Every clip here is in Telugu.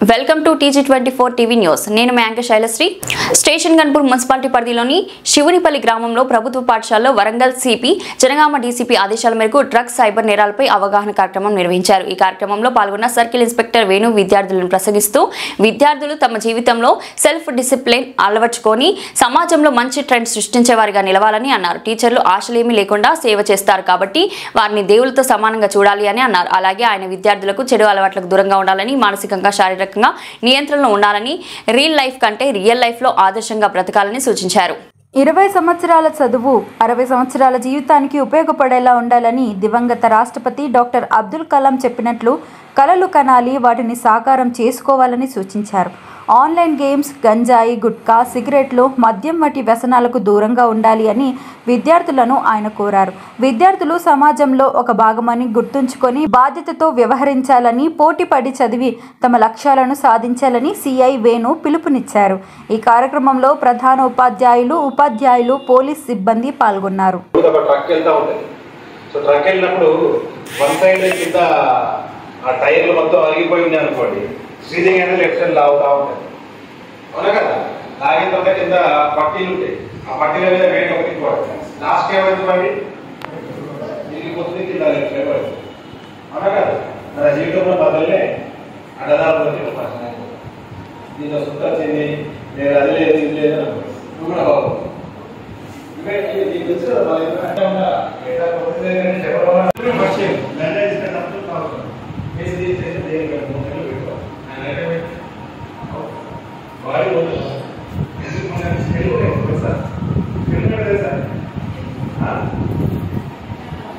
Welcome to TG24 TV news. నేను మీ anchor Shailasri. Station Ghanpur municipality పరిధిలోని శివునిపల్లి గ్రామంలో ప్రభుత్వ పాఠశాలలో వరంగల్ సిపి జనగామ డీసీపీ ఆదేశాల మేరకు డ్రగ్స్ సైబర్ నేరాలపై అవగాహన కార్యక్రమం నిర్వహించారు. ఈ కార్యక్రమంలో పాల్గొన్న సర్కిల్ ఇన్స్పెక్టర్ వేణు విద్యార్థులను ప్రసంగిస్తూ విద్యార్థులు తమ జీవితంలో సెల్ఫ్ డిసిప్లిన్ అలవర్చుకొని సమాజంలో మంచి ట్రెండ్ సృష్టించే వారిగా నిలవాలని అన్నారు. టీచర్లు ఆశలేమీ లేకుండా సేవ చేస్తారు కాబట్టి వారిని దేవులతో సమానంగా చూడాలి అని అన్నారు. అలాగే ఆయన విద్యార్థులకు చెడు అలవాట్లకు దూరంగా ఉండాలని, మానసికంగా శారీరక నియంత్రణలో ఉండాలని, రియల్ లైఫ్ కంటే రియల్ లైఫ్ లో ఆదర్శంగా బ్రతకాలని సూచించారు. 20 సంవత్సరాల చదువు 60 సంవత్సరాల జీవితానికి ఉపయోగపడేలా ఉండాలని దివంగత రాష్ట్రపతి డాక్టర్ అబ్దుల్ కలాం చెప్పినట్లు కలలు కనాలి, వాటిని సాకారం చేసుకోవాలని సూచించారు. ఆన్లైన్ గేమ్స్, గంజాయి, గుట్కా, సిగరెట్లు, మద్యం వంటి వ్యసనాలకు దూరంగా ఉండాలి అని విద్యార్థులను ఆయన కోరారు. విద్యార్థులు సమాజంలో ఒక భాగమని గుర్తుంచుకొని బాధ్యతతో వ్యవహరించాలని, పోటీపడి చదివి తమ లక్ష్యాలను సాధించాలని సిఐ వేణు పిలుపునిచ్చారు. ఈ కార్యక్రమంలో ప్రధాన ఉపాధ్యాయులు, పోలీస్ సిబ్బంది పాల్గొన్నారు. టైర్లు మొత్తం అరిగిపోయి ఉంది అనుకోండి, స్టీరింగ్ అనేది లెఫ్ట్ సైడ్ లాగుతూ ఉంటుంది. అవునా కదా? లాగిన తర్వాత కింద పట్టీలు ఉంటాయి, ఆ పట్టీల మీద వెయిట్ ఒకటి పడుతుంది. లాస్ట్ ఏమైంది పడి తిరిగిపోతుంది, కింద లెఫ్ట్ సైడ్ పడుతుంది. అవునా కదా? మన జీవితంలో బదులే అడ్డదారులు దీంతో సుఖ చెంది నేను అది లేదు ఇది లేదు అనుకోండి, నువ్వు కూడా బాగుంది. నీకు తెలుసు కదా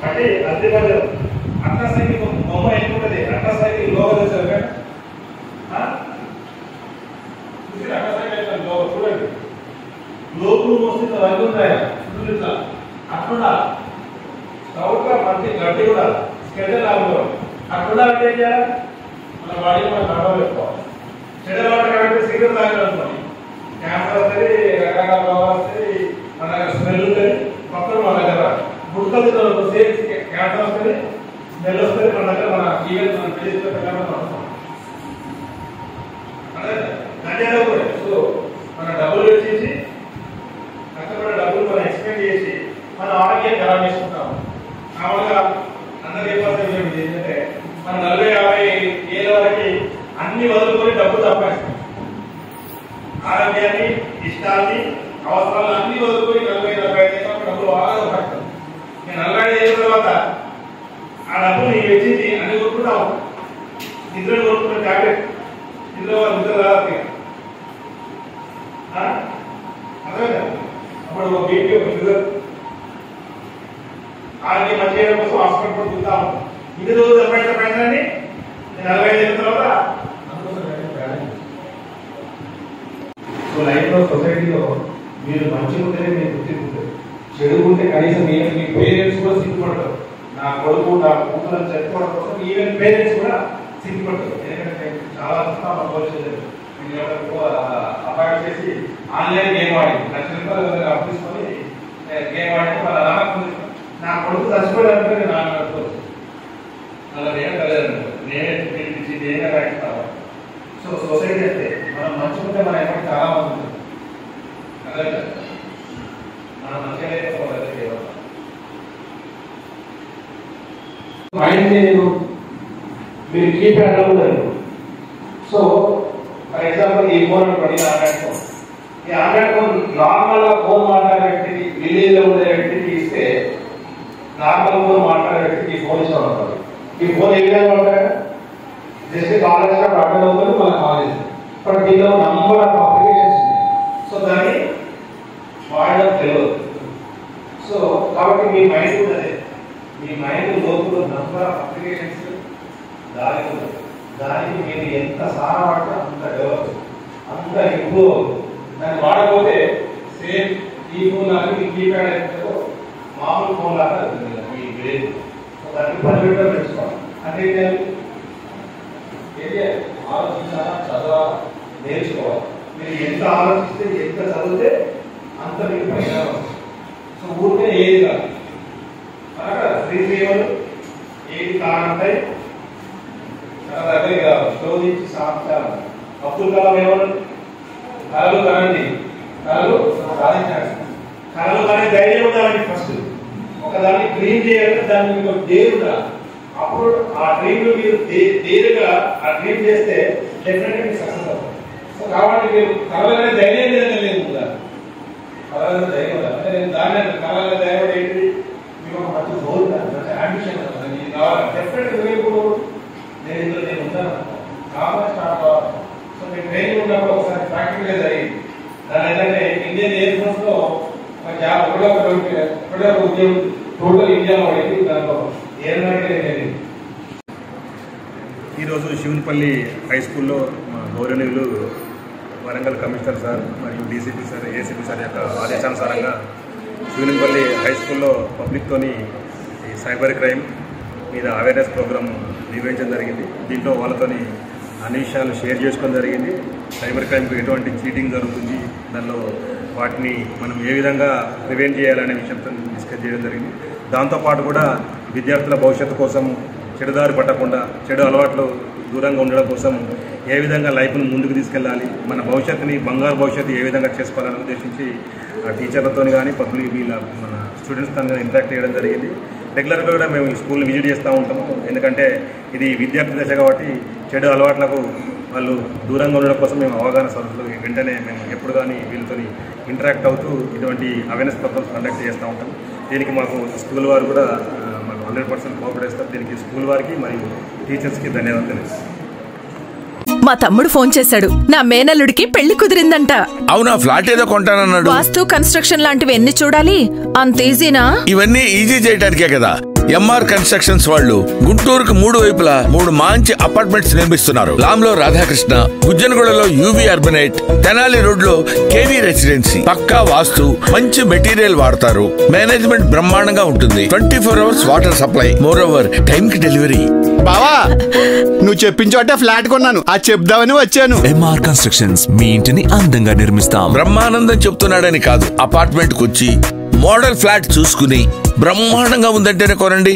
అంటే అద్దె పడదు. అట్లా సైకిల్ బొమ్మ ఎక్కుంటది, అట్లా సైకిల్ లోగా తెచ్చారు కదా, అట్లా సైకిల్ లోగా చూడండి, లోపు మోస్తుంది రంగు ఉంటాయి అట్లా సౌట్గా మంచి గడ్డి కూడా స్కెడల్ ఆగుతాం. అట్లా అంటే ఏం చేయాలి? మన బాడీ మనం కంట్రోల్ పెట్టుకోవాలి. చెడు వాటర్ కాబట్టి సిగరెట్ తాగడం క్యాన్సర్ వస్తుంది, రకరకాల రోగాలు వస్తాయి, మన దగ్గర స్మెల్ ఉంటుంది. మొత్తం మన దగ్గర గుడ్కలు సేఫ్ క్యాన్సర్ వస్తుంది, స్మెల్ వస్తుంది. మన దగ్గర మన ఈవెన్ మన ఫేస్ అదే కూడా. సో మన డబ్బులు వచ్చేసి కష్టపడే డబ్బులు మనం ఎక్స్పెండ్ చేసి మన ఆరోగ్యం ఖరాబ్ చేసుకుంటాము. మామూలుగా అందరూ చెప్పాల్సింది ఏంటంటే మన 40-50 ఏళ్ళ వరకు అన్ని వదులుకొని డబ్బు సంపాదిస్తాం. ఆరోగ్యాన్ని, ఇష్టాన్ని, అవసరాలు అన్ని వదులుకొని 40-45 ఏళ్ళ డబ్బులు బాగా సంపాదిస్తాం. నేను 45 ఏళ్ళ తర్వాత ఆ డబ్బుని వెచ్చించి అన్ని కొనుక్కుంటాము. నిద్రలు కొనుక్కున్న ట్యాబ్లెట్ నిద్ర రాదు. అదే అప్పుడు ఒక బీపీ, ఒక షుగర్, ఆరోగ్యం మంచి చేయడం కోసం హాస్పిటల్ తింటాము. ఇన్ని రోజులు సంపాదించండి 45 ఏళ్ళ తర్వాత. సో లైఫ్లో సొసైటీలో మీరు మంచిగా ఉంటేనే మీరు గుర్తింపు ఉంటుంది. చెడు ఉంటే కనీసం మీ పేరెంట్స్ కూడా సిగ్గుపడతారు. నా కొడుకు, నా కూతురు అని చెప్పుకోవడం కోసం ఈవెన్ పేరెంట్స్ కూడా సిగ్గుపడతారు. ఎందుకంటే చాలా అపాయింట్ చేసి ఆన్లైన్ గేమ్ ఆడి ₹1,00,000 అప్పు తీసుకొని గేమ్ ఆడి వాళ్ళ నా కొడుకు చచ్చిపోయాడంటే నేను అనుకోవచ్చు. అలా నేను కలగలను, నేనే పిలిపించి నేనే రాయిస్తాను. సో సొసైటీ అంటే మనం మంచుకుంటే మన ఎఫెక్ట్ చాలా మంది ఉంటుంది. అదే మనం మంచిగా మైండ్ మీరు కీప్ అడగదు. సో ఫర్ ఎగ్జాంపుల్ ఈ ఫోన్ అనుకోండి, ఆండ్రాయిడ్ ఫోన్. ఈ ఆండ్రాయిడ్ ఫోన్ నార్మల్ గా ఫోన్ మాట్లాడే వ్యక్తికి, విలేజ్ లో ఉండే వ్యక్తికి ఇస్తే నార్మల్ ఫోన్ మాట్లాడే వ్యక్తికి ఈ ఫోన్ ఇష్టం ఉంటుంది. ఈ ఫోన్ ఏ విధంగా ఉంటాయి? జస్ట్ కాలేజ్ లో అటెండ్ అవుతుంది మన కాలేజ్, బట్ దీనిలో నంబర్ ఆఫ్ అప్లికేషన్స్ ఉన్నాయి. సో దాన్ని వాడడం తెలియదు. సో కాబట్టి మీ మైండ్ కూడా అదే, మీ మైండ్ లోపల నంబర్ ఆఫ్ అప్లికేషన్స్ దానికి ఉంటుంది. దానికి మీరు ఎంత సారా వాడితే అంత డెవలప్, అంత ఇంప్రూవ్ అవుతుంది. దాన్ని వాడకపోతే సేమ్ ఈ ఫోన్ లాగా మీ కీప్యాడ్ అయిపోతుందో మామూలు ఫోన్ లాగా అవుతుంది మీ బ్రెయిన్. దాన్ని పనిపెట్టడం నేర్చుకోవాలి. అంటే ఏం చేయాలి? ఆలోచించాలా, చదవాలా, నేర్చుకోవాలి. మీరు ఎంత ఆలోచిస్తే, ఎంత చదివితే అంత మీకు పరిణామం. సో ఊరికే ఏది కాదు, అనగా శ్రీదేవులు ఏది కానంటాయి తన దగ్గరికి రావాలి, శోధించి సాధించాలి. అబ్దుల్ కలాం ఏమన్నారు? కళలు కనండి, కళలు సాధించాలి. కళలు కానీ ధైర్యం ఉండాలండి. ఫస్ట్ ఒకదాన్ని డ్రీమ్ చేయాలంటే దాన్ని మీకు దేవుడా, అప్పుడు ఆ డ్రీమ్ మీరు ధైర్యంగా ఆ డ్రీమ్ చేస్తే డెఫినెట్గా మీరు సక్సెస్ అవుతారు. సో కాబట్టి మీరు కళలనే ధైర్యం లేదని లేదు కదా, కళలనే ధైర్యం అంటే నేను దాన్ని కళలనే ధైర్యం ఏంటి, మీకు ఒక మంచి గోల్ అంటే అంబిషన్ ఇది కావాలి డెఫినెట్గా ఇప్పుడు నేను ఇందులో నేను ఉన్నాను కాబట్టి స్టార్ట్ కావాలి. సో మీ ట్రైనింగ్ ఉన్నప్పుడు ఒకసారి ప్రాక్టికల్గా జరిగింది. దాని ఏంటంటే ఇండియన్ ఎయిర్ ఫోర్స్ లో ఒక జాబ్ ఒకటే ఉద్యోగం టోటల్ ఇండియాలో అడిగి దాంట్లో ఏర్నాటికి. ఈరోజు శివనపల్లి హై స్కూల్లో మా గౌరవనీయులు వరంగల్ కమిషనర్ సార్ మరియు డీసీపీ సార్, ఏసీపీ సార్ యొక్క ఆదేశానుసారంగా శివనపల్లి హై స్కూల్లో పబ్లిక్తోని ఈ సైబర్ క్రైమ్ మీద అవేర్నెస్ ప్రోగ్రామ్ నిర్వహించడం జరిగింది. దీంట్లో వాళ్ళతోని అన్ని విషయాలు షేర్ చేసుకోవడం జరిగింది. సైబర్ క్రైమ్కి ఎటువంటి చీటింగ్ జరుగుతుంది, దానిలో వాటిని మనం ఏ విధంగా ప్రివెంట్ చేయాలనే విషయంతో డిస్కస్ చేయడం జరిగింది. దాంతోపాటు కూడా విద్యార్థుల భవిష్యత్తు కోసం చెడుదారి పట్టకుండా, చెడు అలవాట్లు దూరంగా ఉండడం కోసం ఏ విధంగా లైఫ్ను ముందుకు తీసుకెళ్ళాలి, మన భవిష్యత్తుని బంగారు భవిష్యత్తు ఏ విధంగా చేసుకోవాలని ఉద్దేశించి టీచర్లతో కానీ పబ్లిక్ మన స్టూడెంట్స్తో కానీ ఇంటరాక్ట్ చేయడం జరిగింది. రెగ్యులర్గా కూడా మేము ఈ స్కూల్ని విజిట్ చేస్తూ ఉంటాము. ఎందుకంటే ఇది విద్యార్థి దశ కాబట్టి చెడు అలవాట్లకు వాళ్ళు దూరంగా ఉండడం కోసం మేము అవగాహన సదస్సులు వెంటనే మేము ఎప్పుడు కానీ వీళ్ళతో ఇంటరాక్ట్ అవుతూ ఇటువంటి అవేర్నెస్ ప్రోగ్రామ్స్ కండక్ట్ చేస్తూ ఉంటాం. దీనికి మాకు స్కూల్ వారు కూడా మాకు 100% కోఆపరేట్ చేస్తారు. దీనికి స్కూల్ వారికి మరియు టీచర్స్కి ధన్యవాదాలు తెలుస్తాం. మా తమ్ముడు ఫోన్ చేశాడు, నా మేనల్లుడికి పెళ్లి కుదిరిందంట. అవునా? ఫ్లాట్ ఏదో కొంటానన్నాడు. వాస్తు కన్స్ట్రక్షన్ లాంటివి ఎన్ని చూడాలి? అంత ఈజీనా? ఇవన్నీ ఈజీ చేయడానికే కదా ఎంఆర్ కన్స్ట్రక్షన్స్ వాళ్ళు గుంటూరుకు 3 వైపులా 3 మంచి అపార్ట్మెంట్స్ నిర్మిస్తున్నారు. లాంలో రాధాకృష్ణ, గుజ్జనగూడలో యూవీ అర్బనైట్, తెనాలి రోడ్ లో కేవీ రెసిడెన్సీ. పక్కా వాస్తు, మంచి మెటీరియల్ వాడతారు. మేనేజ్మెంట్ బ్రహ్మాండంగా ఉంటుంది. 24 hours water supply, moreover time కి డెలివరీ. బావా, నువ్వు చెప్పించోటే ఫ్లాట్ కొన్నాను, అది చెప్దామని వచ్చాను. ఎంఆర్ కన్స్ట్రక్షన్స్ మీ ఇంటిని అందంగా నిర్మిస్తాం. బ్రహ్మానందం చెప్తున్నాడని కాదు, అపార్ట్మెంట్ కు వచ్చి మోడల్ ఫ్లాట్ చూసుకుని బ్రహ్మాండంగా ఉందంటేనే కొనండి.